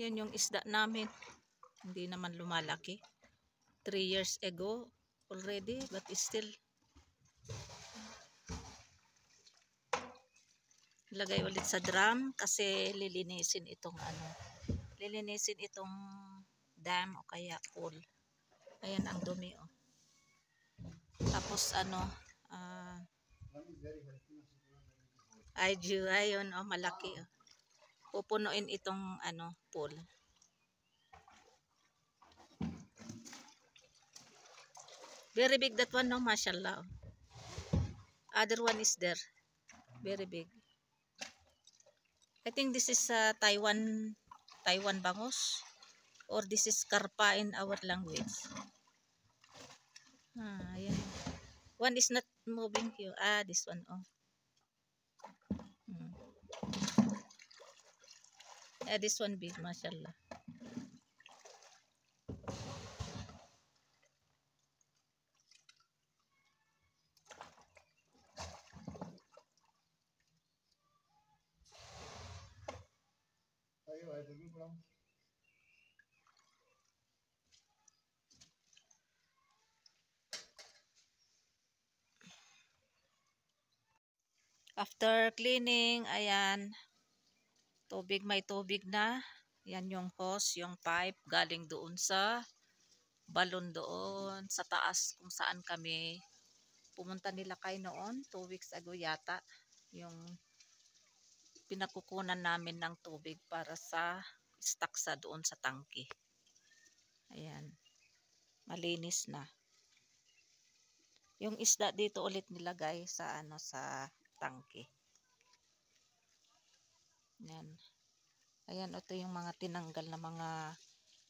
Yan yung isda namin. Hindi naman lumalaki. 3 years ago already, but still. Lagay ulit sa drum kasi lilinisin itong lilinisin itong dam o kaya pool. Ayan ang dumi, oh. Tapos ayun, oh, malaki, oh. Pupunuin itong pool. Very big that one, no, mashallah. Other one is there. Very big. I think this is Taiwan bangus, or this is karpa in our language. Ayan. One is not moving here. This one, oh. This one big, mashallah. After cleaning, ayan, may tubig na. Yan yung hose, yung pipe galing doon sa balon doon sa taas kung saan kami pumunta nila kay noon 2 weeks ago yata, yung pinakukunan namin ng tubig para sa stock sa doon sa tangke. Ayan, malinis na. Yung isda dito ulit nilagay sa sa tangke. Ayan. Ayan, ito yung mga tinanggal na mga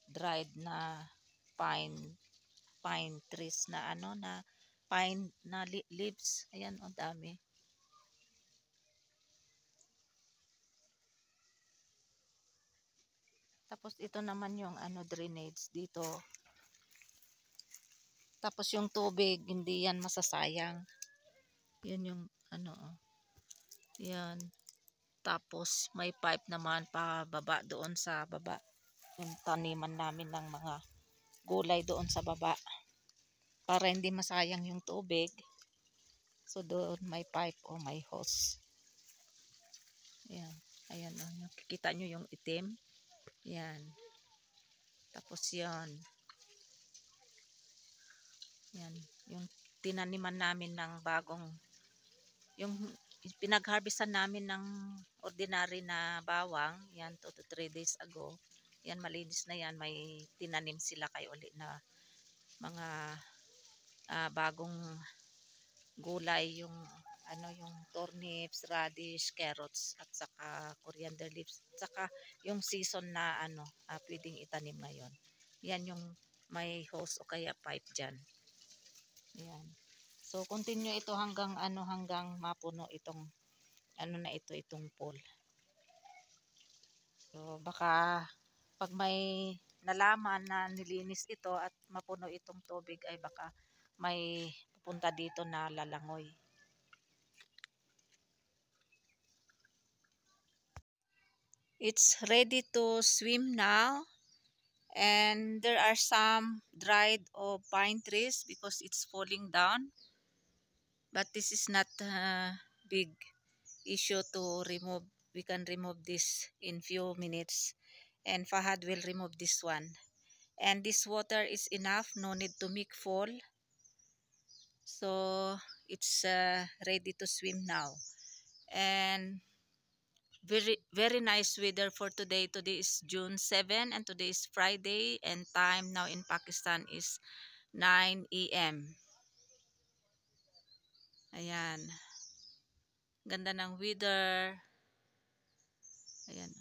dried na pine trees na na pine na leaves. Ayan, ang dami. Tapos ito naman yung drainage dito. Tapos yung tubig, hindi yan masasayang. Yan yung yan. Tapos may pipe naman pa baba doon sa baba. Yung taniman namin ng mga gulay doon sa baba. Para hindi masayang yung tubig. So doon may pipe o may hose. Ayan. Ayan. Nakikita nyo yung itim. Yan. Tapos yan. Yan. Yung tinaniman namin ng bagong, yung pinag-harvestan namin ng ordinary na bawang, yan 2 to 3 days ago. Yan, malinis na yan. May tinanim sila kay uli na mga bagong gulay, yung yung turnips, radish, carrots, at saka coriander leaves, at saka yung season na pwedeng itanim ngayon. Yan yung may hose o kaya pipe dyan. Yan. So continue ito hanggang hanggang mapuno itong itong pool. So baka pag may nalaman na nilinis ito at mapuno itong tubig, ay baka may pupunta dito na lalangoy. It's ready to swim now, and there are some dried pine trees because it's falling down, but this is not a big issue to remove. We can remove this in few minutes, and Fahad will remove this one. And this water is enough, no need to make full. So it's ready to swim now. And very nice weather for today. Today is June 7 and today is Friday, and time now in Pakistan is 9 AM. Ayan. Ganda ng weather. Ayan.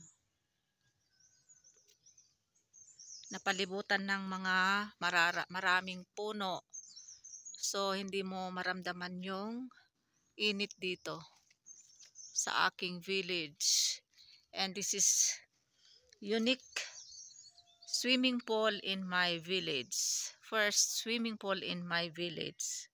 Napalibutan ng mga maraming puno. So hindi mo maramdaman yung init dito sa aking village. And this is unique swimming pool in my village. First swimming pool in my village.